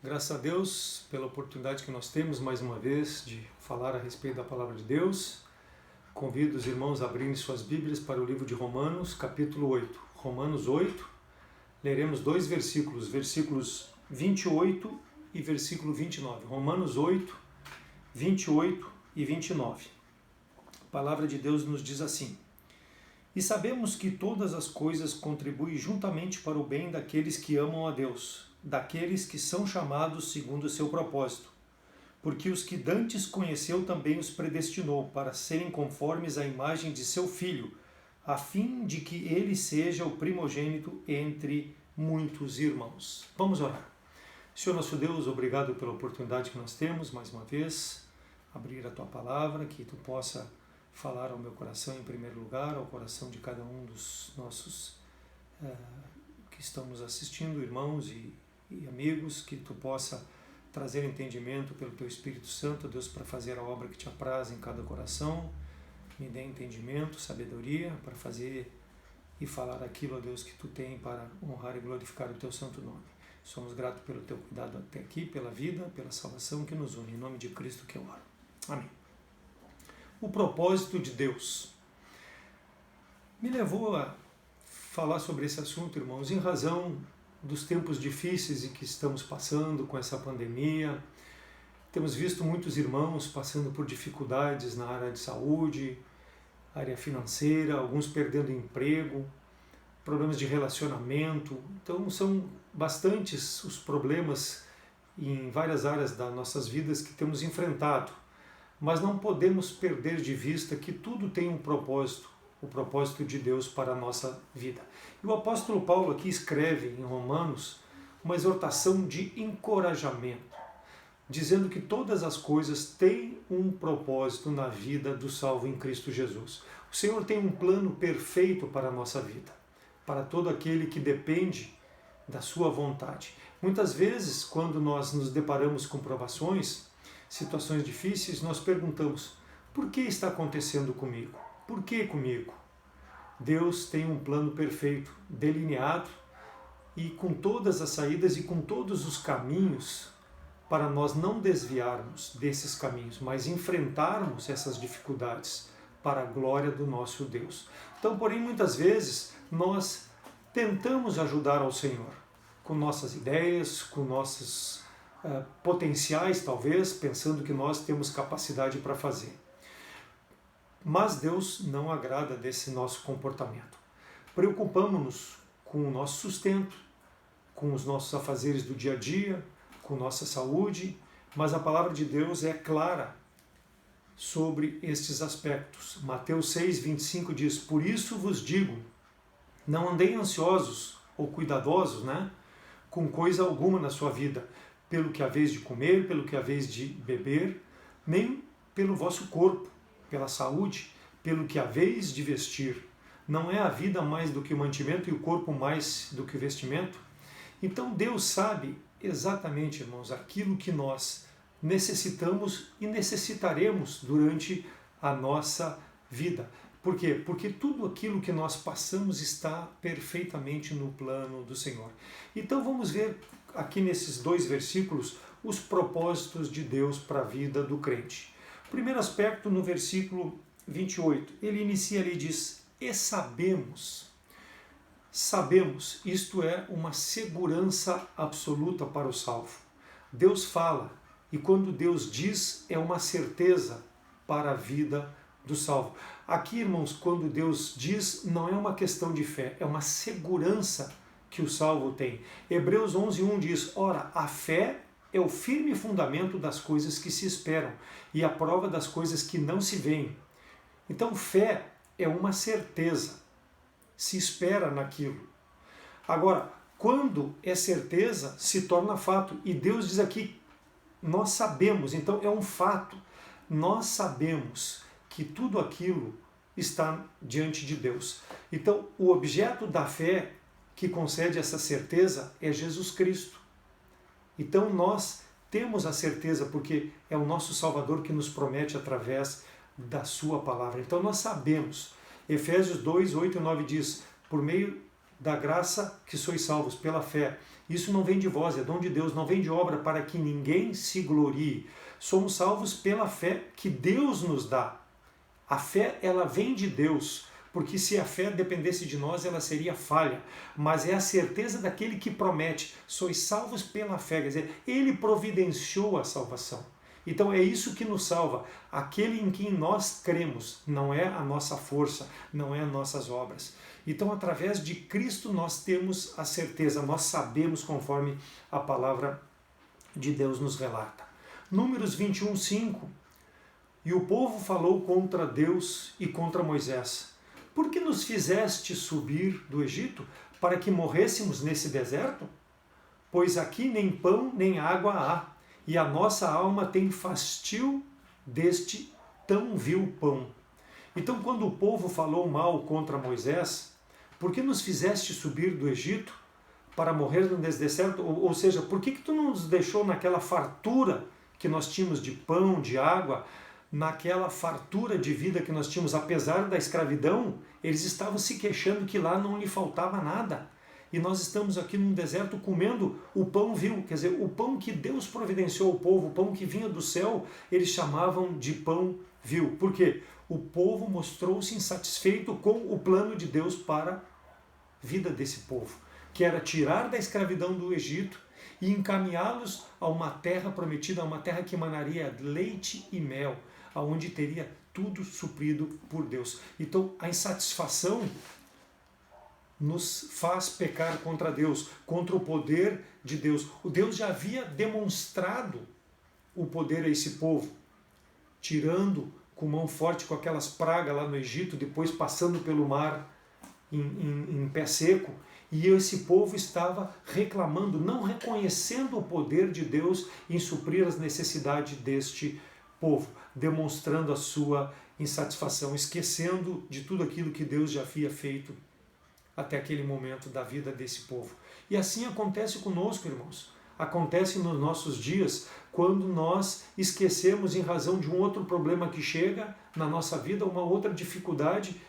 Graças a Deus pela oportunidade que nós temos mais uma vez de falar a respeito da Palavra de Deus. Convido os irmãos a abrirem suas Bíblias para o livro de Romanos, capítulo 8. Romanos 8, leremos dois versículos, versículos 28 e versículo 29. Romanos 8, 28 e 29. A Palavra de Deus nos diz assim: E sabemos que todas as coisas contribuem juntamente para o bem daqueles que amam a Deus, daqueles que são chamados segundo o seu propósito. Porque os que dantes conheceu também os predestinou para serem conformes à imagem de seu Filho, a fim de que ele seja o primogênito entre muitos irmãos. Vamos orar. Senhor nosso Deus, obrigado pela oportunidade que nós temos, mais uma vez, abrir a Tua Palavra, que Tu possa falar ao meu coração em primeiro lugar, ao coração de cada um dos nossos que estão nos assistindo, irmãos e amigos, que Tu possa trazer entendimento pelo Teu Espírito Santo, Deus, para fazer a obra que Te apraz em cada coração. Me dê entendimento, sabedoria para fazer e falar aquilo, ó Deus, que Tu tem para honrar e glorificar o Teu santo nome. Somos gratos pelo Teu cuidado até aqui, pela vida, pela salvação que nos une. Em nome de Cristo que eu oro. Amém. O propósito de Deus me levou a falar sobre esse assunto, irmãos, em razão dos tempos difíceis em que estamos passando com essa pandemia. Temos visto muitos irmãos passando por dificuldades na área de saúde, área financeira, alguns perdendo emprego, problemas de relacionamento. Então são bastantes os problemas em várias áreas das nossas vidas que temos enfrentado. Mas não podemos perder de vista que tudo tem um propósito, o propósito de Deus para a nossa vida. E o apóstolo Paulo aqui escreve em Romanos uma exortação de encorajamento, dizendo que todas as coisas têm um propósito na vida do salvo em Cristo Jesus. O Senhor tem um plano perfeito para a nossa vida, para todo aquele que depende da sua vontade. Muitas vezes, quando nós nos deparamos com provações, situações difíceis, nós perguntamos: por que está acontecendo comigo? Por que comigo? Deus tem um plano perfeito, delineado e com todas as saídas e com todos os caminhos para nós não desviarmos desses caminhos, mas enfrentarmos essas dificuldades para a glória do nosso Deus. Então, porém, muitas vezes nós tentamos ajudar ao Senhor com nossas ideias, com nossos potenciais, talvez, pensando que nós temos capacidade para fazer. Mas Deus não agrada desse nosso comportamento. Preocupamos-nos com o nosso sustento, com os nossos afazeres do dia a dia, com nossa saúde, mas a palavra de Deus é clara sobre estes aspectos. Mateus 6, 25 diz: Por isso vos digo, não andei ansiosos ou cuidadosos, com coisa alguma na sua vida, pelo que haveis de comer, pelo que haveis de beber, nem pelo vosso corpo, pela saúde, pelo que haveis de vestir. Não é a vida mais do que o mantimento e o corpo mais do que o vestimento? Então Deus sabe exatamente, irmãos, aquilo que nós necessitamos e necessitaremos durante a nossa vida. Por quê? Porque tudo aquilo que nós passamos está perfeitamente no plano do Senhor. Então vamos ver aqui nesses dois versículos os propósitos de Deus para a vida do crente. O primeiro aspecto, no versículo 28, ele inicia ali e diz: E sabemos. Sabemos, isto é uma segurança absoluta para o salvo. Deus fala, e quando Deus diz, é uma certeza para a vida do salvo. Aqui, irmãos, quando Deus diz, não é uma questão de fé, é uma segurança que o salvo tem. Hebreus 11:1 diz: Ora, a fé é o firme fundamento das coisas que se esperam e a prova das coisas que não se veem. Então, fé é uma certeza, se espera naquilo. Agora, quando é certeza, se torna fato. E Deus diz aqui: nós sabemos, então é um fato. Nós sabemos que tudo aquilo está diante de Deus. Então, o objeto da fé que concede essa certeza é Jesus Cristo. Então nós temos a certeza porque é o nosso Salvador que nos promete através da sua palavra. Então nós sabemos. Efésios 2, 8 e 9 diz: por meio da graça que sois salvos pela fé. Isso não vem de vós, é dom de Deus, não vem de obra para que ninguém se glorie. Somos salvos pela fé que Deus nos dá. A fé, ela vem de Deus, porque se a fé dependesse de nós, ela seria falha. Mas é a certeza daquele que promete, sois salvos pela fé, quer dizer, ele providenciou a salvação. Então é isso que nos salva, aquele em quem nós cremos, não é a nossa força, não é as nossas obras. Então através de Cristo nós temos a certeza, nós sabemos conforme a palavra de Deus nos relata. Números 21, 5. E o povo falou contra Deus e contra Moisés. Por que nos fizeste subir do Egito para que morrêssemos nesse deserto? Pois aqui nem pão nem água há, e a nossa alma tem fastio deste tão vil pão. Então, quando o povo falou mal contra Moisés, por que nos fizeste subir do Egito para morrer no deserto? Ou seja, por que tu não nos deixou naquela fartura que nós tínhamos de pão, de água, naquela fartura de vida que nós tínhamos, apesar da escravidão, eles estavam se queixando que lá não lhe faltava nada. E nós estamos aqui num deserto comendo o pão vil, quer dizer, o pão que Deus providenciou ao povo, o pão que vinha do céu, eles chamavam de pão vil. Por quê? O povo mostrou-se insatisfeito com o plano de Deus para a vida desse povo, que era tirar da escravidão do Egito e encaminhá-los a uma terra prometida, a uma terra que emanaria leite e mel, aonde teria tudo suprido por Deus. Então, a insatisfação nos faz pecar contra Deus, contra o poder de Deus. O Deus já havia demonstrado o poder a esse povo, tirando com mão forte com aquelas pragas lá no Egito, depois passando pelo mar em pé seco, e esse povo estava reclamando, não reconhecendo o poder de Deus em suprir as necessidades deste povo, demonstrando a sua insatisfação, esquecendo de tudo aquilo que Deus já havia feito até aquele momento da vida desse povo. E assim acontece conosco, irmãos. Acontece nos nossos dias, quando nós esquecemos em razão de um outro problema que chega na nossa vida, uma outra dificuldade,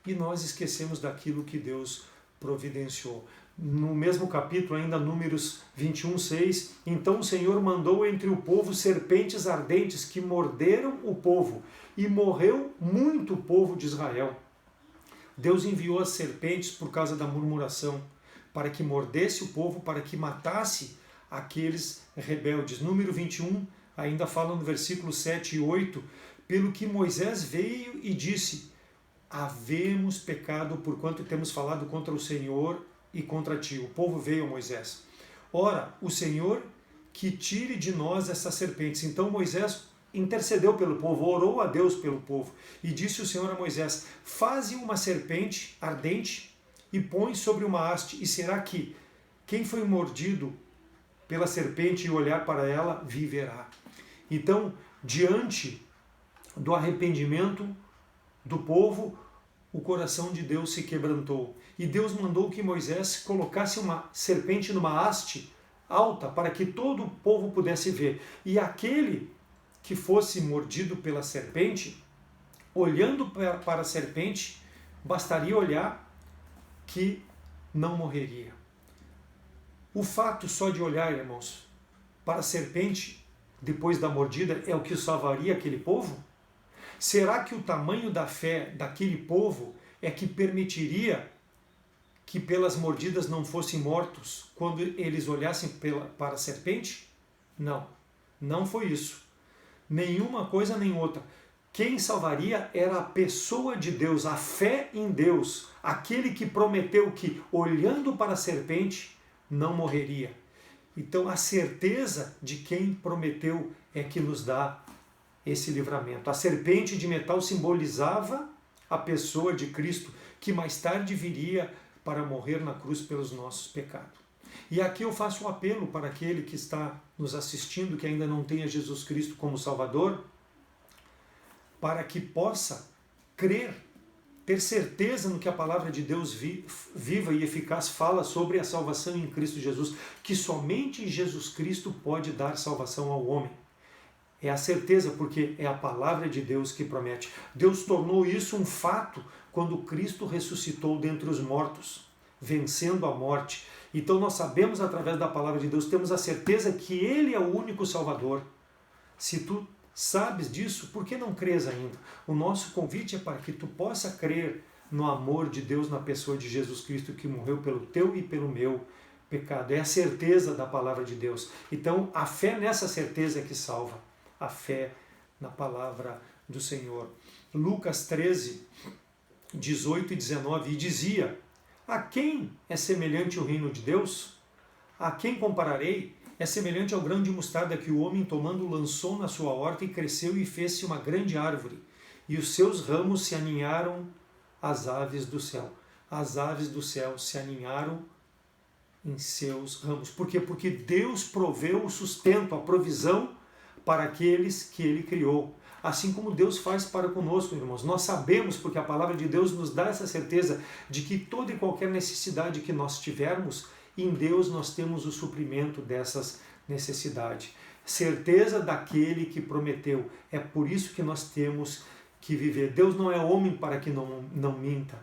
e nós esquecemos daquilo que Deus providenciou. No mesmo capítulo, ainda Números 21, 6, então o Senhor mandou entre o povo serpentes ardentes que morderam o povo, e morreu muito o povo de Israel. Deus enviou as serpentes por causa da murmuração, para que mordesse o povo, para que matasse aqueles rebeldes. Número 21, ainda fala no versículo 7 e 8, pelo que Moisés veio e disse, havemos pecado porquanto temos falado contra o Senhor e contra ti. O povo veio a Moisés. Ora, o Senhor que tire de nós essas serpentes. Então Moisés intercedeu pelo povo, orou a Deus pelo povo, e disse o Senhor a Moisés, faze uma serpente ardente e põe sobre uma haste, e será que quem foi mordido pela serpente e olhar para ela, viverá. Então, diante do arrependimento do povo, o coração de Deus se quebrantou, e Deus mandou que Moisés colocasse uma serpente numa haste alta, para que todo o povo pudesse ver, e aquele que fosse mordido pela serpente, olhando para a serpente, bastaria olhar que não morreria. O fato só de olhar, irmãos, para a serpente, depois da mordida, é o que salvaria aquele povo? Será que o tamanho da fé daquele povo é que permitiria que pelas mordidas não fossem mortos quando eles olhassem para a serpente? Não, não foi isso. Nenhuma coisa nem outra. Quem salvaria era a pessoa de Deus, a fé em Deus, aquele que prometeu que, olhando para a serpente, não morreria. Então, a certeza de quem prometeu é que nos dá esse livramento. A serpente de metal simbolizava a pessoa de Cristo, que mais tarde viria para morrer na cruz pelos nossos pecados. E aqui eu faço um apelo para aquele que está nos assistindo, que ainda não tenha Jesus Cristo como Salvador, para que possa crer, ter certeza no que a palavra de Deus viva e eficaz fala sobre a salvação em Cristo Jesus, que somente Jesus Cristo pode dar salvação ao homem. É a certeza, porque é a palavra de Deus que promete. Deus tornou isso um fato quando Cristo ressuscitou dentre os mortos, vencendo a morte. Então nós sabemos através da palavra de Deus, temos a certeza que Ele é o único Salvador. Se tu sabes disso, por que não crês ainda? O nosso convite é para que tu possa crer no amor de Deus na pessoa de Jesus Cristo, que morreu pelo teu e pelo meu pecado. É a certeza da palavra de Deus. Então a fé nessa certeza é que salva. A fé na palavra do Senhor. Lucas 13, 18 e 19, e dizia: a quem é semelhante o reino de Deus? A quem compararei? É semelhante ao grão de mostarda que o homem, tomando, lançou na sua horta e cresceu e fez-se uma grande árvore, e os seus ramos se aninharam às aves do céu. As aves do céu se aninharam em seus ramos. Por quê? Porque Deus proveu o sustento, a provisão para aqueles que Ele criou. Assim como Deus faz para conosco, irmãos. Nós sabemos, porque a palavra de Deus nos dá essa certeza de que toda e qualquer necessidade que nós tivermos, em Deus nós temos o suprimento dessas necessidades. Certeza daquele que prometeu. É por isso que nós temos que viver. Deus não é homem para que não minta.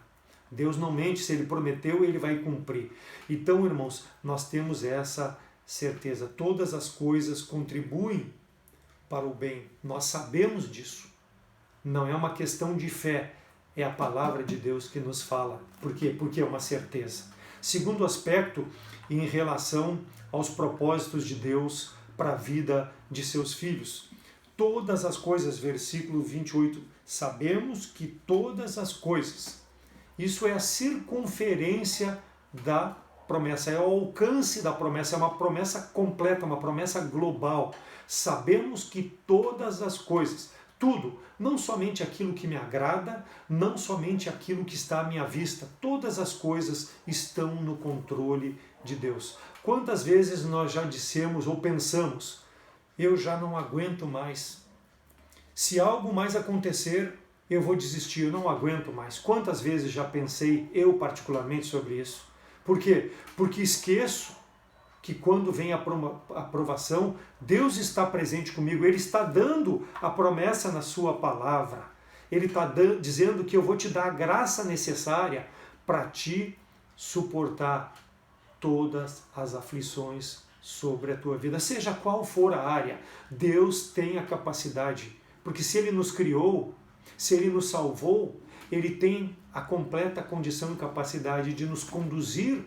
Deus não mente, se Ele prometeu, Ele vai cumprir. Então, irmãos, nós temos essa certeza. Todas as coisas contribuem para o bem. Nós sabemos disso. Não é uma questão de fé, é a palavra de Deus que nos fala. Por quê? Porque é uma certeza. Segundo aspecto, em relação aos propósitos de Deus para a vida de seus filhos. Todas as coisas, versículo 28, sabemos que todas as coisas. Isso é a circunferência da promessa, é o alcance da promessa, é uma promessa completa, uma promessa global. Sabemos que todas as coisas, tudo, não somente aquilo que me agrada, não somente aquilo que está à minha vista, todas as coisas estão no controle de Deus. Quantas vezes nós já dissemos ou pensamos, eu já não aguento mais. Se algo mais acontecer, eu vou desistir, eu não aguento mais. Quantas vezes já pensei, eu particularmente, sobre isso? Por quê? Porque esqueço que quando vem a aprovação, Deus está presente comigo, Ele está dando a promessa na sua palavra. Ele está dizendo que eu vou te dar a graça necessária para te suportar todas as aflições sobre a tua vida, seja qual for a área. Deus tem a capacidade, porque se Ele nos criou, se Ele nos salvou, Ele tem a completa condição e capacidade de nos conduzir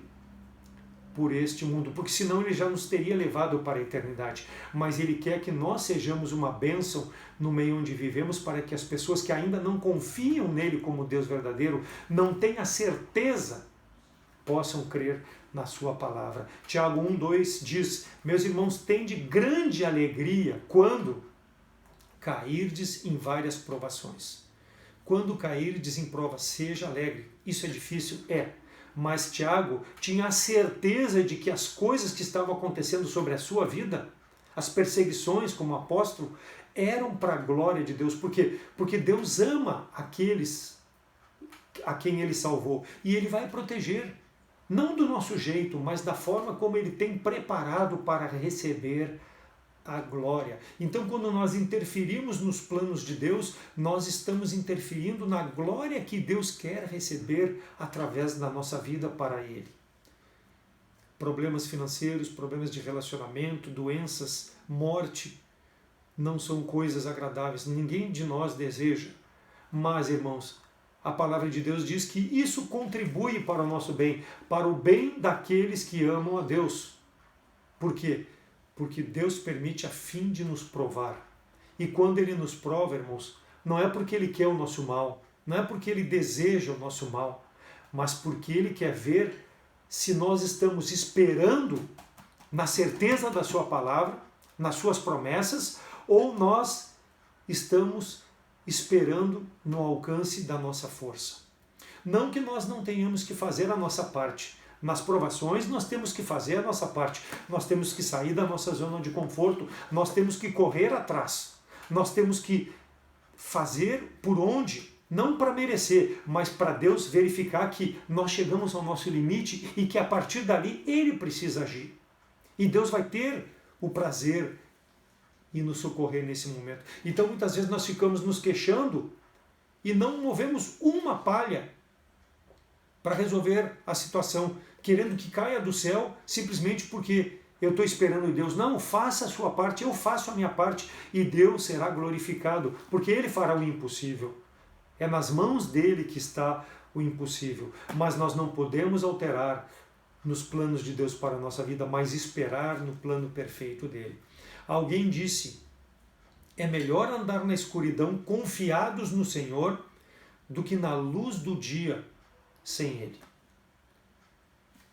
por este mundo, porque senão Ele já nos teria levado para a eternidade. Mas Ele quer que nós sejamos uma bênção no meio onde vivemos, para que as pessoas que ainda não confiam nele como Deus verdadeiro, não tenham certeza, possam crer na sua palavra. Tiago 1:2 diz: meus irmãos, tende grande alegria quando cairdes em várias provações. Quando cairdes em prova, seja alegre. Isso é difícil? É. Mas Tiago tinha a certeza de que as coisas que estavam acontecendo sobre a sua vida, as perseguições como apóstolo, eram para a glória de Deus. Por quê? Porque Deus ama aqueles a quem Ele salvou. E Ele vai proteger. Não do nosso jeito, mas da forma como Ele tem preparado para receber a glória. Então, quando nós interferimos nos planos de Deus, nós estamos interferindo na glória que Deus quer receber através da nossa vida para Ele. Problemas financeiros, problemas de relacionamento, doenças, morte, não são coisas agradáveis. Ninguém de nós deseja. Mas, irmãos, a palavra de Deus diz que isso contribui para o nosso bem, para o bem daqueles que amam a Deus. Por quê? Porque Deus permite a fim de nos provar. E quando Ele nos prova, irmãos, não é porque Ele quer o nosso mal, não é porque Ele deseja o nosso mal, mas porque Ele quer ver se nós estamos esperando na certeza da Sua palavra, nas Suas promessas, ou nós estamos esperando no alcance da nossa força. Não que nós não tenhamos que fazer a nossa parte. Nas provações nós temos que fazer a nossa parte, nós temos que sair da nossa zona de conforto, nós temos que correr atrás, nós temos que fazer por onde, não para merecer, mas para Deus verificar que nós chegamos ao nosso limite e que a partir dali Ele precisa agir. E Deus vai ter o prazer e nos socorrer nesse momento. Então muitas vezes nós ficamos nos queixando e não movemos uma palha para resolver a situação, querendo que caia do céu simplesmente porque eu estou esperando Deus. Não, faça a sua parte, eu faço a minha parte e Deus será glorificado, porque Ele fará o impossível. É nas mãos dele que está o impossível. Mas nós não podemos alterar nos planos de Deus para a nossa vida, mas esperar no plano perfeito dele. Alguém disse, é melhor andar na escuridão confiados no Senhor do que na luz do dia sem Ele.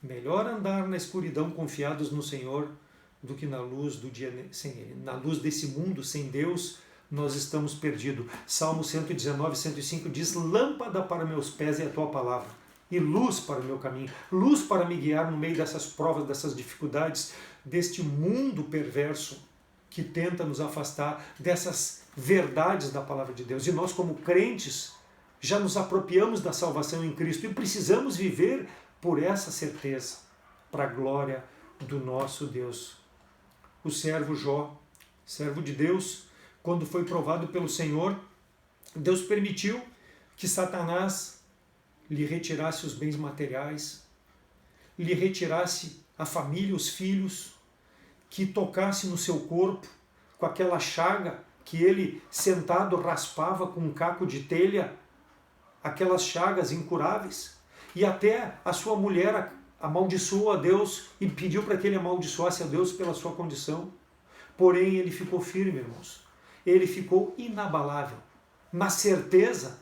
Melhor andar na escuridão confiados no Senhor do que na luz do dia sem Ele. Na luz desse mundo sem Deus, nós estamos perdidos. Salmo 119, 105 diz, lâmpada para meus pés é a tua palavra e luz para o meu caminho, luz para me guiar no meio dessas provas, dessas dificuldades, deste mundo perverso que tenta nos afastar dessas verdades da palavra de Deus. E nós, como crentes, já nos apropriamos da salvação em Cristo e precisamos viver por essa certeza, para a glória do nosso Deus. O servo Jó, servo de Deus, quando foi provado pelo Senhor, Deus permitiu que Satanás lhe retirasse os bens materiais, lhe retirasse a família, os filhos, que tocasse no seu corpo com aquela chaga que ele sentado raspava com um caco de telha, aquelas chagas incuráveis, e até a sua mulher amaldiçoou a Deus e pediu para que ele amaldiçoasse a Deus pela sua condição. Porém, ele ficou firme, irmãos. Ele ficou inabalável, na certeza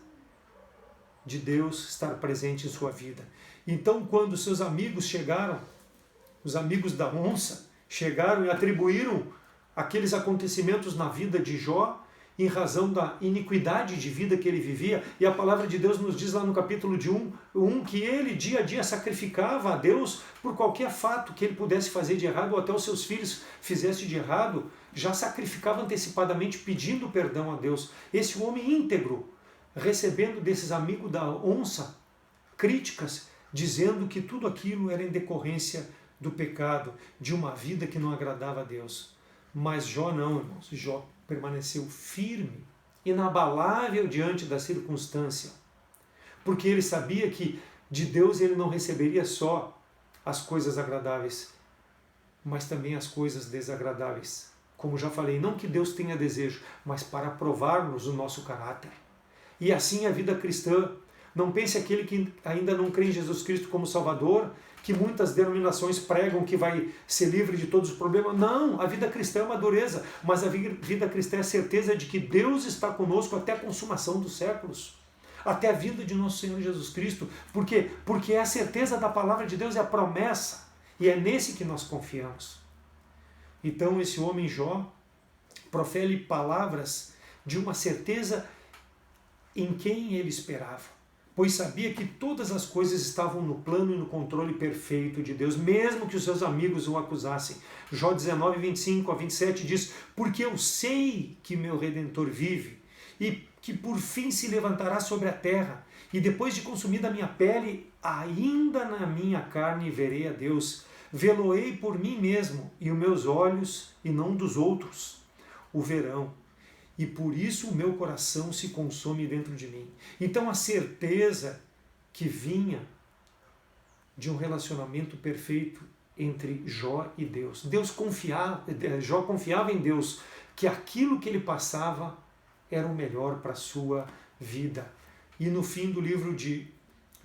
de Deus estar presente em sua vida. Então, quando seus amigos chegaram, os amigos da onça, chegaram e atribuíram aqueles acontecimentos na vida de Jó em razão da iniquidade de vida que ele vivia, e a palavra de Deus nos diz lá no capítulo de 1 que ele dia a dia sacrificava a Deus por qualquer fato que ele pudesse fazer de errado, ou até os seus filhos fizessem de errado, já sacrificava antecipadamente pedindo perdão a Deus. Esse homem íntegro, recebendo desses amigos da onça críticas, dizendo que tudo aquilo era em decorrência do pecado, de uma vida que não agradava a Deus. Mas Jó não, irmãos. Jó permaneceu firme, inabalável diante da circunstância, porque ele sabia que de Deus ele não receberia só as coisas agradáveis, mas também as coisas desagradáveis. Como já falei, não que Deus tenha desejo, mas para provar-nos o nosso caráter. E assim a vida cristã. Não pense aquele que ainda não crê em Jesus Cristo como Salvador, que muitas denominações pregam que vai ser livre de todos os problemas. Não, a vida cristã é uma dureza, mas a vida cristã é a certeza de que Deus está conosco até a consumação dos séculos, até a vinda de nosso Senhor Jesus Cristo. Por quê? Porque é a certeza da palavra de Deus, é a promessa, e é nesse que nós confiamos. Então esse homem Jó profere palavras de uma certeza em quem ele esperava, pois sabia que todas as coisas estavam no plano e no controle perfeito de Deus, mesmo que os seus amigos o acusassem. Jó 19, 25 a 27 diz, porque eu sei que meu Redentor vive e que por fim se levantará sobre a terra, e depois de consumida a minha pele, ainda na minha carne verei a Deus. Vê-lo-ei por mim mesmo, e os meus olhos, e não dos outros, o verão. E por isso o meu coração se consome dentro de mim. Então a certeza que vinha de um relacionamento perfeito entre Jó e Deus. Jó confiava em Deus, que aquilo que ele passava era o melhor para a sua vida. E no fim do livro de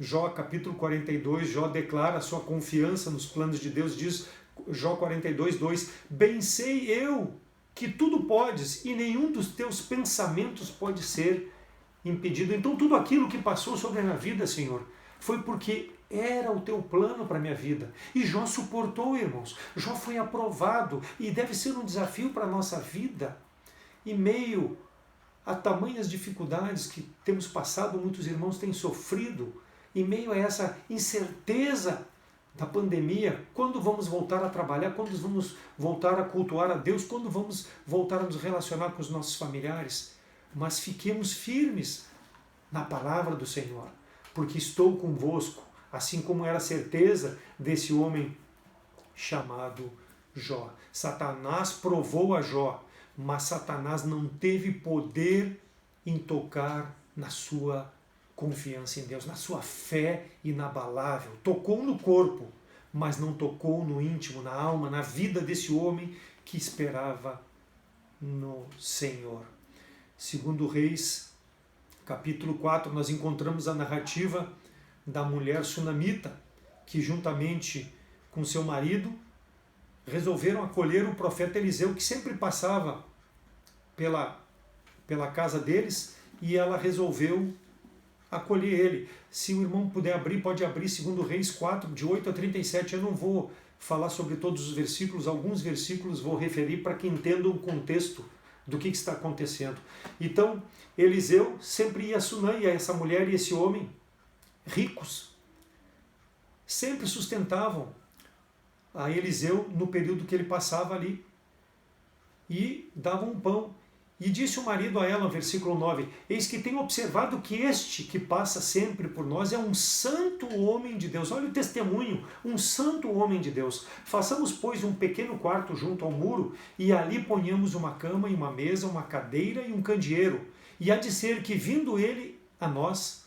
Jó, capítulo 42, Jó declara a sua confiança nos planos de Deus. Diz Jó 42, 2, bem sei eu que tudo podes e nenhum dos teus pensamentos pode ser impedido. Então tudo aquilo que passou sobre a minha vida, Senhor, foi porque era o teu plano para a minha vida. E Jó suportou, irmãos. Jó foi aprovado e deve ser um desafio para a nossa vida. Em meio a tamanhas dificuldades que temos passado, muitos irmãos têm sofrido, em meio a essa incerteza da pandemia, quando vamos voltar a trabalhar, quando vamos voltar a cultuar a Deus, quando vamos voltar a nos relacionar com os nossos familiares. Mas fiquemos firmes na palavra do Senhor, porque estou convosco, assim como era a certeza desse homem chamado Jó. Satanás provou a Jó, mas Satanás não teve poder em tocar na sua confiança em Deus, na sua fé inabalável. Tocou no corpo, mas não tocou no íntimo, na alma, na vida desse homem que esperava no Senhor. Segundo Reis, capítulo 4, nós encontramos a narrativa da mulher sunamita, que juntamente com seu marido resolveram acolher o profeta Eliseu, que sempre passava pela casa deles, e ela resolveu acolher ele. Se o irmão puder abrir, pode abrir 2 Reis 4, de 8 a 37. Eu não vou falar sobre todos os versículos, alguns versículos vou referir para que entendam o contexto do que está acontecendo. Então, Eliseu sempre ia a Sunã, e essa mulher e esse homem, ricos, sempre sustentavam a Eliseu no período que ele passava ali, e davam um pão. E disse o marido a ela, no versículo 9, eis que tenho observado que este que passa sempre por nós é um santo homem de Deus. Olha o testemunho, um santo homem de Deus. Façamos, pois, um pequeno quarto junto ao muro, e ali ponhamos uma cama e uma mesa, uma cadeira e um candeeiro. E há de ser que, vindo ele a nós,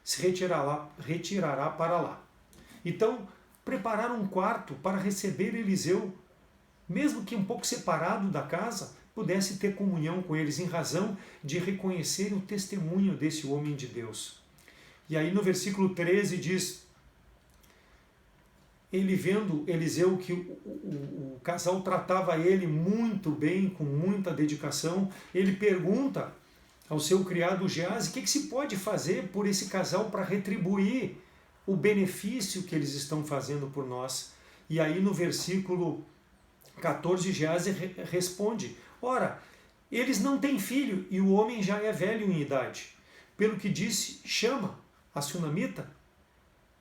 se retirará para lá. Então, prepararam um quarto para receber Eliseu, mesmo que um pouco separado da casa, pudesse ter comunhão com eles, em razão de reconhecer o testemunho desse homem de Deus. E aí no versículo 13 diz, ele vendo Eliseu que o casal tratava ele muito bem, com muita dedicação, ele pergunta ao seu criado Geazi, o que se pode fazer por esse casal para retribuir o benefício que eles estão fazendo por nós. E aí no versículo 14, Geazi responde, ora, eles não têm filho e o homem já é velho em idade. Pelo que disse, chama a sunamita.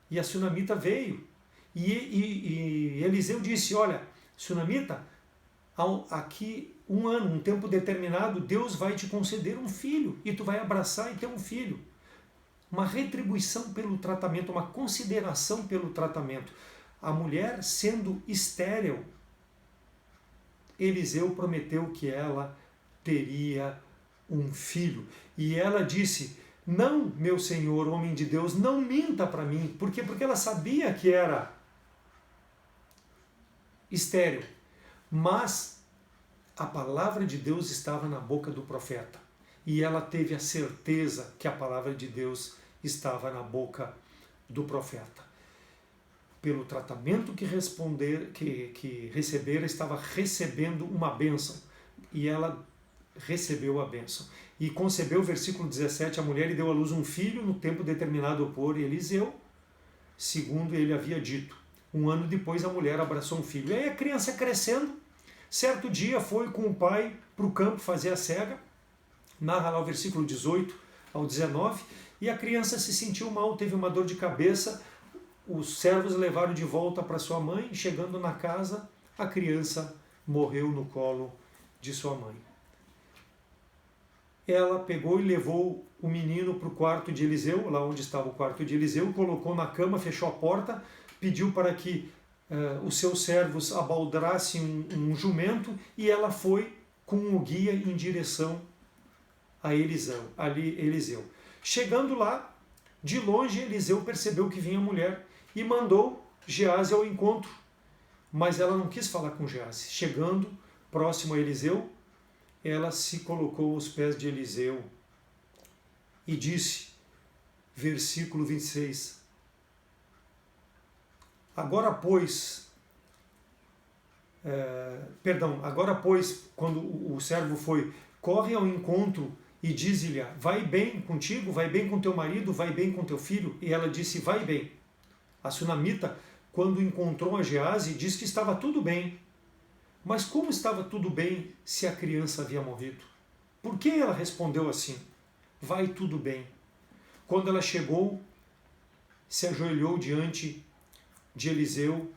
E a sunamita veio. E Eliseu disse, olha, sunamita, aqui um ano, um tempo determinado, Deus vai te conceder um filho e tu vai abraçar e ter um filho. Uma retribuição pelo tratamento, uma consideração pelo tratamento. A mulher sendo estéril, Eliseu prometeu que ela teria um filho. E ela disse, não, meu senhor, homem de Deus, não minta para mim. Por quê? Porque ela sabia que era estéril. Mas a palavra de Deus estava na boca do profeta. E ela teve a certeza que a palavra de Deus estava na boca do profeta. Pelo tratamento que recebera, estava recebendo uma bênção. E ela recebeu a bênção. E concebeu, versículo 17, a mulher e deu à luz um filho no tempo determinado por Eliseu, segundo ele havia dito. Um ano depois a mulher abraçou um filho. E aí a criança crescendo, certo dia foi com o pai para o campo fazer a cega, narra lá o versículo 18 ao 19, e a criança se sentiu mal, teve uma dor de cabeça. Os servos levaram de volta para sua mãe, chegando na casa, a criança morreu no colo de sua mãe. Ela pegou e levou o menino para o quarto de Eliseu, lá onde estava o quarto de Eliseu, colocou na cama, fechou a porta, pediu para que os seus servos abaldrassem um jumento, e ela foi com o guia em direção a Eliseu. Chegando lá, de longe Eliseu percebeu que vinha a mulher e mandou Geazi ao encontro, mas ela não quis falar com Geazi. Chegando próximo a Eliseu, ela se colocou aos pés de Eliseu e disse, versículo 26, agora pois, quando o servo foi, corre ao encontro e diz-lhe, vai bem contigo, vai bem com teu marido, vai bem com teu filho? E ela disse, vai bem. A sunamita, quando encontrou a Geazi, disse que estava tudo bem. Mas como estava tudo bem se a criança havia morrido? Por que ela respondeu assim? Vai tudo bem. Quando ela chegou, se ajoelhou diante de Eliseu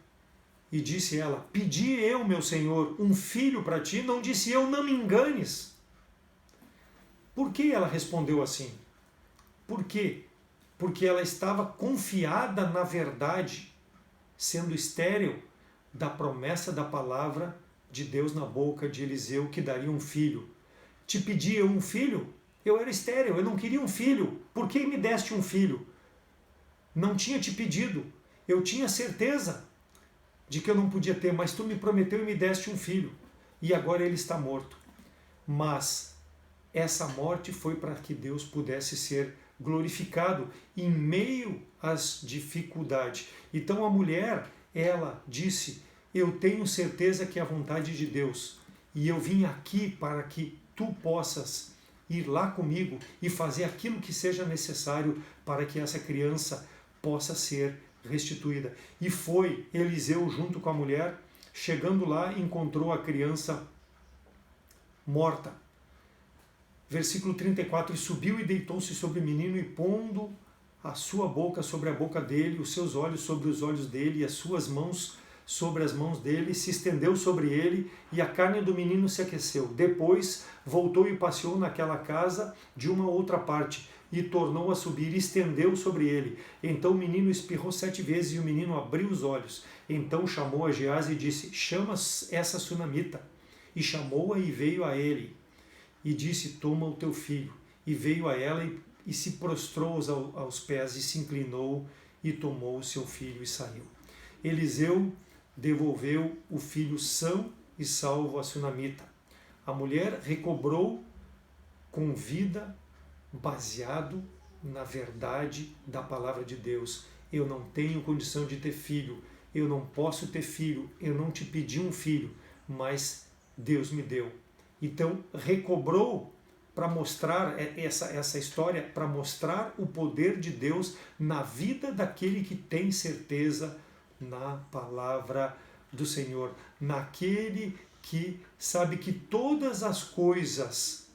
e disse ela, pedi eu, meu senhor, um filho para ti, não disse eu, não me enganes. Por que ela respondeu assim? Por quê? Porque ela estava confiada na verdade, sendo estéril, da promessa da palavra de Deus na boca de Eliseu que daria um filho. Te pedi eu um filho? Eu era estéril, eu não queria um filho. Por que me deste um filho? Não tinha te pedido. Eu tinha certeza de que eu não podia ter, mas tu me prometeu e me deste um filho. E agora ele está morto. Mas essa morte foi para que Deus pudesse ser glorificado em meio às dificuldades. Então a mulher, ela disse, eu tenho certeza que é a vontade de Deus. E eu vim aqui para que tu possas ir lá comigo e fazer aquilo que seja necessário para que essa criança possa ser restituída. E foi Eliseu junto com a mulher, chegando lá, encontrou a criança morta. Versículo 34, e subiu e deitou-se sobre o menino, e pondo a sua boca sobre a boca dele, os seus olhos sobre os olhos dele, e as suas mãos sobre as mãos dele, se estendeu sobre ele, e a carne do menino se aqueceu. Depois voltou e passeou naquela casa de uma outra parte, e tornou a subir, e estendeu sobre ele. Então o menino espirrou 7 vezes, e o menino abriu os olhos. Então chamou a Gease e disse, chama essa sunamita. E chamou-a e veio a ele. E disse, toma o teu filho. E veio a ela e se prostrou aos pés, e se inclinou, e tomou o seu filho e saiu. Eliseu devolveu o filho são e salvo a sunamita. A mulher recobrou com vida, baseado na verdade da palavra de Deus. Eu não tenho condição de ter filho, eu não posso ter filho, eu não te pedi um filho, mas Deus me deu. Então recobrou para mostrar essa história, para mostrar o poder de Deus na vida daquele que tem certeza na palavra do Senhor, naquele que sabe que todas as coisas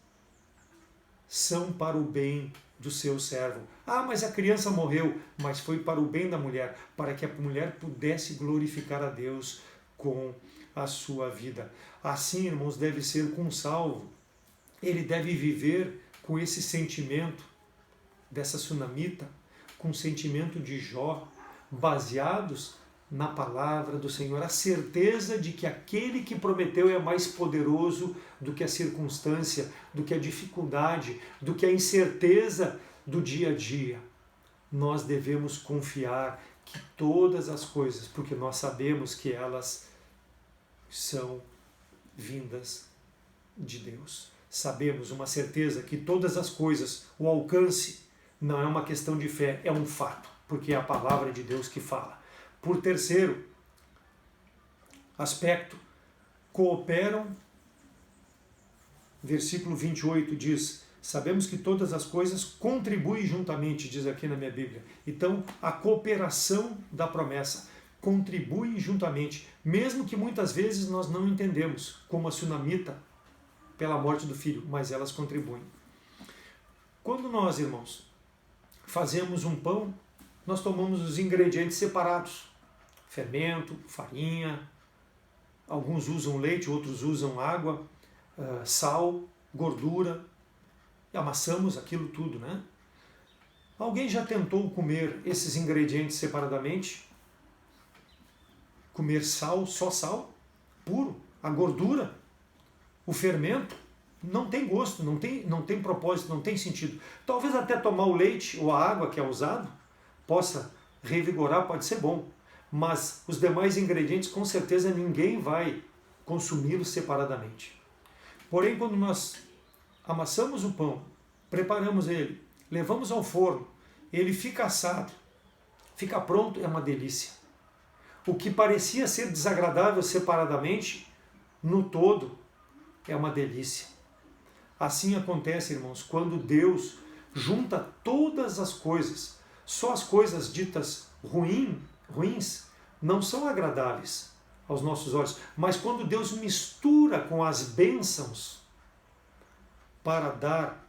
são para o bem do seu servo. Ah, mas a criança morreu, mas foi para o bem da mulher, para que a mulher pudesse glorificar a Deus com a sua vida. Assim, irmãos, deve ser com o salvo. Ele deve viver com esse sentimento dessa sunamita, com o sentimento de Jó, baseados na palavra do Senhor, a certeza de que aquele que prometeu é mais poderoso do que a circunstância, do que a dificuldade, do que a incerteza do dia a dia. Nós devemos confiar que todas as coisas, porque nós sabemos que elas são vindas de Deus. Sabemos uma certeza que todas as coisas, o alcance, não é uma questão de fé, é um fato, porque é a palavra de Deus que fala. Por terceiro aspecto, cooperam, versículo 28 diz, sabemos que todas as coisas contribuem juntamente, diz aqui na minha Bíblia. Então, a cooperação da promessa contribui juntamente, mesmo que muitas vezes nós não entendemos, como a sunamita, pela morte do filho, mas elas contribuem. Quando nós, irmãos, fazemos um pão, nós tomamos os ingredientes separados, fermento, farinha, alguns usam leite, outros usam água, sal, gordura, e amassamos aquilo tudo, né? Alguém já tentou comer esses ingredientes separadamente? Comer sal, só sal, puro, a gordura, o fermento, não tem gosto, não tem propósito, não tem sentido. Talvez até tomar o leite ou a água que é usado possa revigorar, pode ser bom, mas os demais ingredientes com certeza ninguém vai consumi-los separadamente. Porém, quando nós amassamos o pão, preparamos ele, levamos ao forno, ele fica assado, fica pronto, é uma delícia. O que parecia ser desagradável separadamente, no todo, é uma delícia. Assim acontece, irmãos, quando Deus junta todas as coisas. Só as coisas ditas ruins não são agradáveis aos nossos olhos, mas quando Deus mistura com as bênçãos para dar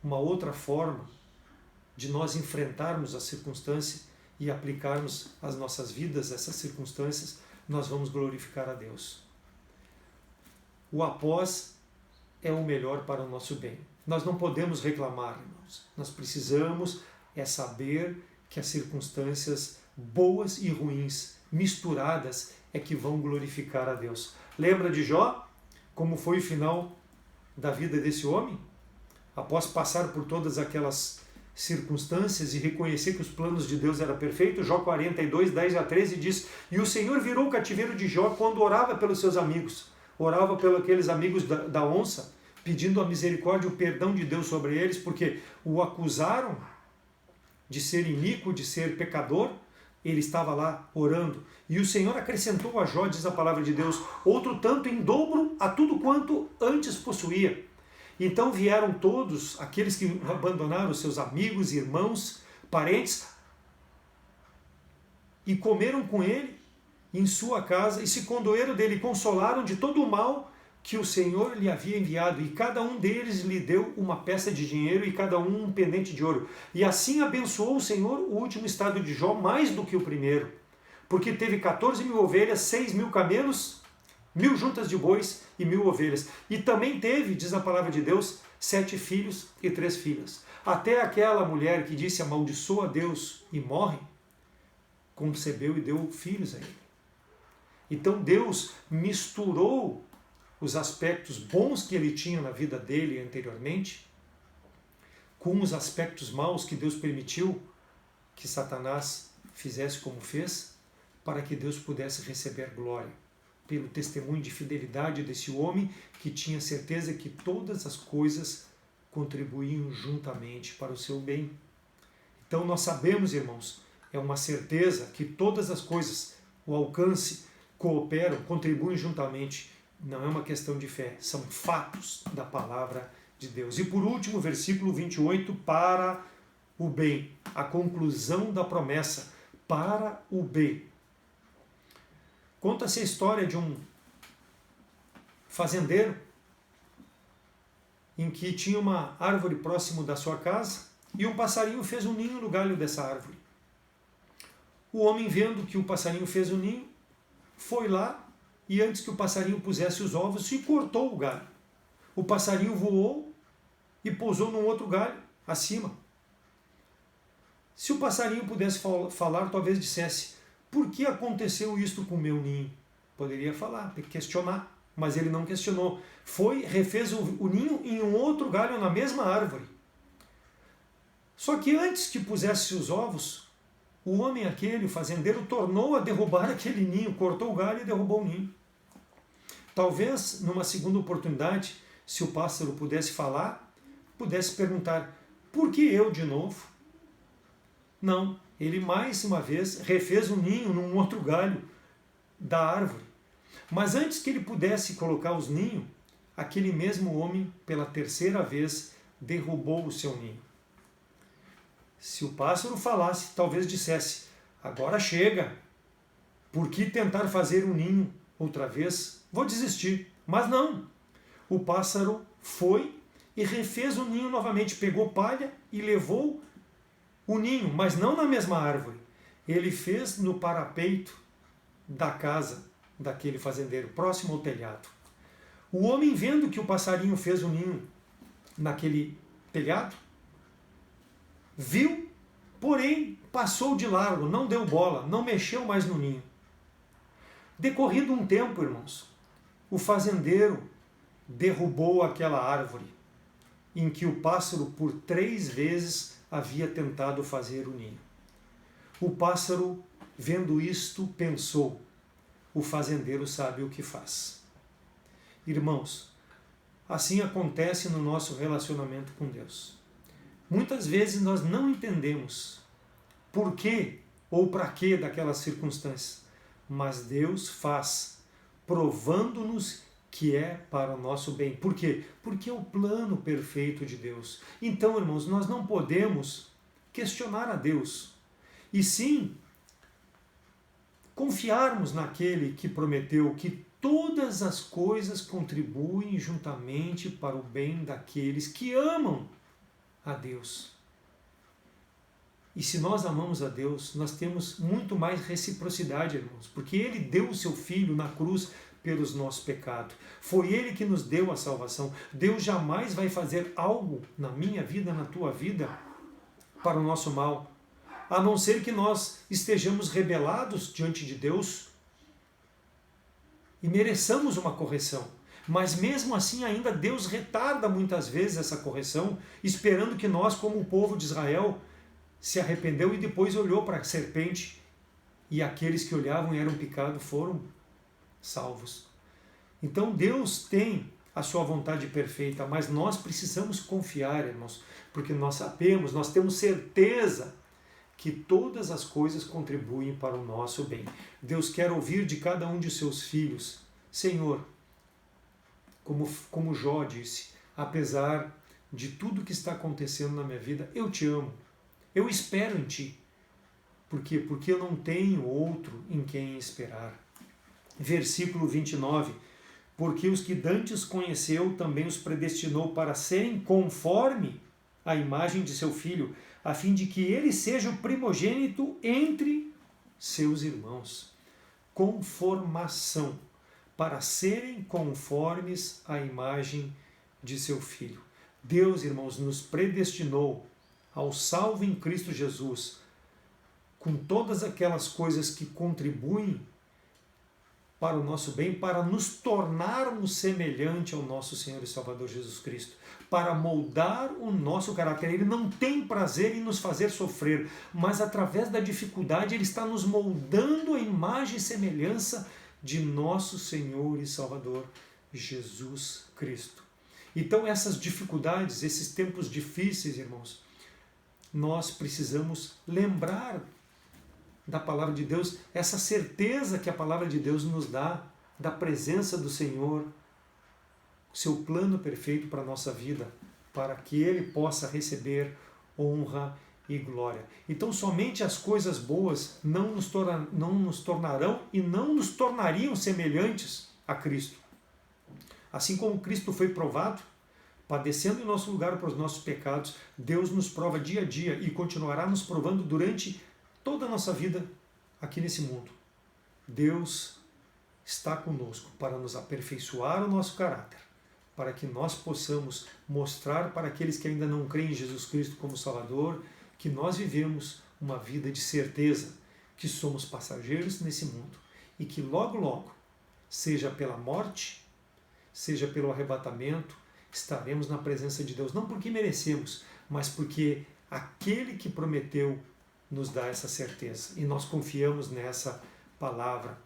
uma outra forma de nós enfrentarmos a circunstância e aplicarmos às nossas vidas essas circunstâncias, nós vamos glorificar a Deus. O após é o melhor para o nosso bem. Nós não podemos reclamar, irmãos. Nós precisamos saber que as circunstâncias boas e ruins misturadas, é que vão glorificar a Deus. Lembra de Jó? Como foi o final da vida desse homem? Após passar por todas aquelas circunstâncias e reconhecer que os planos de Deus eram perfeitos, Jó 42, 10 a 13 diz: e o Senhor virou o cativeiro de Jó quando orava pelos seus amigos, orava pelos aqueles amigos da onça, pedindo a misericórdia e o perdão de Deus sobre eles, porque o acusaram de ser iníquo, de ser pecador. Ele estava lá orando. E o Senhor acrescentou a Jó, diz a palavra de Deus, outro tanto em dobro a tudo quanto antes possuía. Então vieram todos aqueles que abandonaram seus amigos, irmãos, parentes, e comeram com ele em sua casa, e se condoeram dele, e consolaram de todo o mal que o Senhor lhe havia enviado, e cada um deles lhe deu uma peça de dinheiro, e cada um pendente de ouro. E assim abençoou o Senhor o último estado de Jó mais do que o primeiro, porque teve 14.000 ovelhas, 6.000 camelos, 1.000 juntas de bois e 1.000 ovelhas. E também teve, diz a palavra de Deus, 7 filhos e 3 filhas. Até aquela mulher que disse amaldiçoa a Deus e morre, concebeu e deu filhos a ele. Então Deus misturou os aspectos bons que ele tinha na vida dele anteriormente com os aspectos maus que Deus permitiu que Satanás fizesse como fez, para que Deus pudesse receber glória pelo testemunho de fidelidade desse homem que tinha certeza que todas as coisas contribuíam juntamente para o seu bem. Então nós sabemos, irmãos, é uma certeza que todas as coisas, o alcance, cooperam, contribuem juntamente. Não é uma questão de fé, são fatos da palavra de Deus. E por último, versículo 28, para o bem. A conclusão da promessa, para o bem. Conta-se a história de um fazendeiro em que tinha uma árvore próximo da sua casa e um passarinho fez um ninho no galho dessa árvore. O homem, vendo que o passarinho fez um ninho, foi lá e antes que o passarinho pusesse os ovos, se cortou o galho. O passarinho voou e pousou num outro galho, acima. Se o passarinho pudesse falar, talvez dissesse: por que aconteceu isto com o meu ninho? Poderia falar, questionar, mas ele não questionou. Refez o ninho em um outro galho na mesma árvore. Só que antes que pusesse os ovos, o homem aquele, o fazendeiro, tornou a derrubar aquele ninho, cortou o galho e derrubou o ninho. Talvez, numa segunda oportunidade, se o pássaro pudesse falar, pudesse perguntar: por que eu de novo? Não, ele mais uma vez refez o ninho num outro galho da árvore. Mas antes que ele pudesse colocar os ninhos, aquele mesmo homem, pela terceira vez, derrubou o seu ninho. Se o pássaro falasse, talvez dissesse: agora chega, por que tentar fazer um ninho outra vez? Vou desistir. Mas não, o pássaro foi e refez o ninho novamente, pegou palha e levou o ninho, mas não na mesma árvore. Ele fez no parapeito da casa daquele fazendeiro, próximo ao telhado. O homem, vendo que o passarinho fez o ninho naquele telhado, viu, porém passou de largo, não deu bola, não mexeu mais no ninho. Decorrido um tempo, irmãos, o fazendeiro derrubou aquela árvore em que o pássaro por 3 vezes havia tentado fazer o ninho. O pássaro, vendo isto, pensou: o fazendeiro sabe o que faz. Irmãos, assim acontece no nosso relacionamento com Deus. Muitas vezes nós não entendemos por que ou para que daquelas circunstâncias, mas Deus faz, provando-nos que é para o nosso bem. Por quê? Porque é o plano perfeito de Deus. Então, irmãos, nós não podemos questionar a Deus, e sim confiarmos naquele que prometeu que todas as coisas contribuem juntamente para o bem daqueles que amam a Deus. E se nós amamos a Deus, nós temos muito mais reciprocidade, irmãos, porque Ele deu o seu Filho na cruz pelos nossos pecados. Foi Ele que nos deu a salvação. Deus jamais vai fazer algo na minha vida, na tua vida, para o nosso mal, a não ser que nós estejamos rebelados diante de Deus e mereçamos uma correção. Mas mesmo assim ainda Deus retarda muitas vezes essa correção, esperando que nós, como o povo de Israel, se arrependeu e depois olhou para a serpente e aqueles que olhavam e eram picados foram salvos. Então Deus tem a sua vontade perfeita, mas nós precisamos confiar, irmãos, porque nós sabemos, nós temos certeza que todas as coisas contribuem para o nosso bem. Deus quer ouvir de cada um de seus filhos: Senhor, como Jó disse, apesar de tudo que está acontecendo na minha vida, eu te amo, eu espero em ti. Por quê? Porque eu não tenho outro em quem esperar. Versículo 29, porque os que dantes conheceu também os predestinou para serem conforme a imagem de seu filho, a fim de que ele seja o primogênito entre seus irmãos. Conformação, para serem conformes à imagem de seu filho. Deus, irmãos, nos predestinou ao salvo em Cristo Jesus, com todas aquelas coisas que contribuem para o nosso bem, para nos tornarmos semelhante ao nosso Senhor e Salvador Jesus Cristo, para moldar o nosso caráter. Ele não tem prazer em nos fazer sofrer, mas através da dificuldade Ele está nos moldando a imagem e semelhança de nosso Senhor e Salvador Jesus Cristo. Então essas dificuldades, esses tempos difíceis, irmãos, nós precisamos lembrar da palavra de Deus, essa certeza que a palavra de Deus nos dá da presença do Senhor, seu plano perfeito para a nossa vida, para que Ele possa receber honra e glória. Então somente as coisas boas não nos tornarão e não nos tornariam semelhantes a Cristo. Assim como Cristo foi provado, padecendo em nosso lugar para os nossos pecados, Deus nos prova dia a dia e continuará nos provando durante toda a nossa vida aqui nesse mundo. Deus está conosco para nos aperfeiçoar o nosso caráter, para que nós possamos mostrar para aqueles que ainda não creem em Jesus Cristo como Salvador, que nós vivemos uma vida de certeza, que somos passageiros nesse mundo e que logo, logo, seja pela morte, seja pelo arrebatamento, estaremos na presença de Deus, não porque merecemos, mas porque aquele que prometeu nos dá essa certeza e nós confiamos nessa palavra.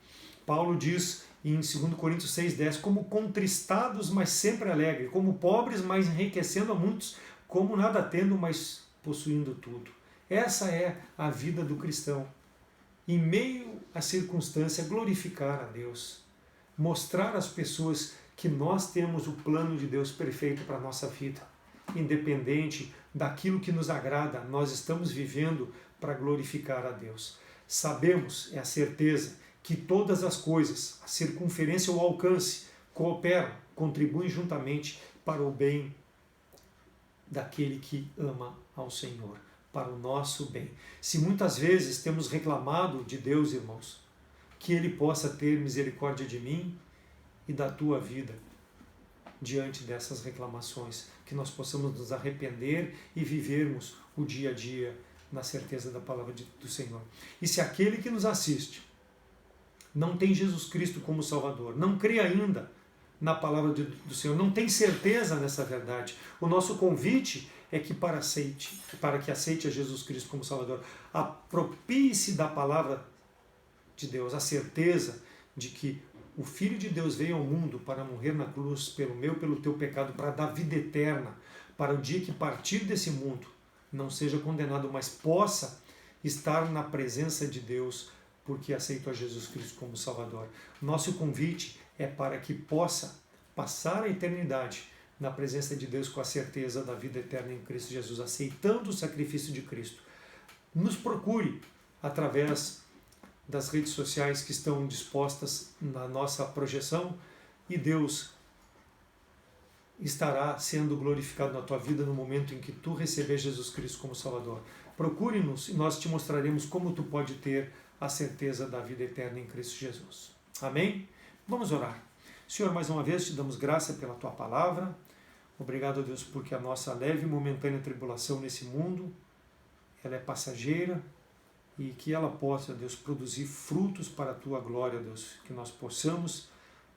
Paulo diz em 2 Coríntios 6,10, como contristados, mas sempre alegres, como pobres, mas enriquecendo a muitos, como nada tendo, mas possuindo tudo. Essa é a vida do cristão. Em meio à circunstância, glorificar a Deus, mostrar às pessoas que nós temos o plano de Deus perfeito para a nossa vida. Independente daquilo que nos agrada, nós estamos vivendo para glorificar a Deus. Sabemos, é a certeza, que todas as coisas, a circunferência ou o alcance, cooperam, contribuem juntamente para o bem daquele que ama ao Senhor, para o nosso bem. Se muitas vezes temos reclamado de Deus, irmãos, que Ele possa ter misericórdia de mim e da tua vida, diante dessas reclamações, que nós possamos nos arrepender e vivermos o dia a dia na certeza da palavra do Senhor. E se aquele que nos assiste não tem Jesus Cristo como Salvador, não crê ainda na palavra do Senhor, não tem certeza nessa verdade, o nosso convite é que para que aceite a Jesus Cristo como Salvador, aproprie-se da palavra de Deus, a certeza de que o Filho de Deus veio ao mundo para morrer na cruz pelo meu, pelo teu pecado, para dar vida eterna, para o dia que partir desse mundo não seja condenado, mas possa estar na presença de Deus, porque aceitou a Jesus Cristo como Salvador. Nosso convite é para que possa passar a eternidade na presença de Deus com a certeza da vida eterna em Cristo Jesus, aceitando o sacrifício de Cristo. Nos procure através das redes sociais que estão dispostas na nossa projeção e Deus estará sendo glorificado na tua vida no momento em que tu receber Jesus Cristo como Salvador. Procure-nos e nós te mostraremos como tu pode ter a certeza da vida eterna em Cristo Jesus. Amém? Vamos orar. Senhor, mais uma vez te damos graça pela tua palavra. Obrigado, Deus, porque a nossa leve e momentânea tribulação nesse mundo, ela é passageira e que ela possa, Deus, produzir frutos para a tua glória, Deus, que nós possamos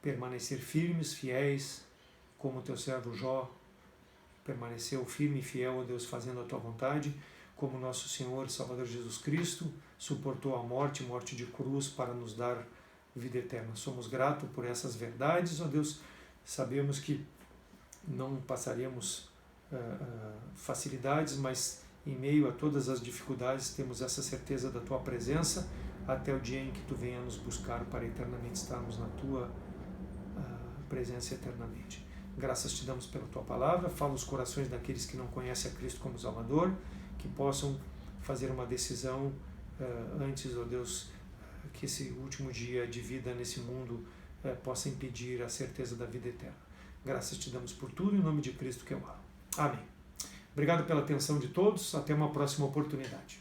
permanecer firmes, fiéis, como o teu servo Jó permaneceu firme e fiel, ó Deus, fazendo a tua vontade, como nosso Senhor e Salvador Jesus Cristo suportou a morte de cruz para nos dar vida eterna. Somos gratos por essas verdades, ó Deus. Sabemos que não passaremos facilidades, mas em meio a todas as dificuldades temos essa certeza da tua presença até o dia em que tu venha nos buscar para eternamente estarmos na tua presença eternamente. Graças te damos pela tua palavra. Fala os corações daqueles que não conhecem a Cristo como Salvador, que possam fazer uma decisão antes, ó Deus, que esse último dia de vida nesse mundo possa impedir a certeza da vida eterna. Graças te damos por tudo, em nome de Cristo que eu amo. Amém. Obrigado pela atenção de todos. Até uma próxima oportunidade.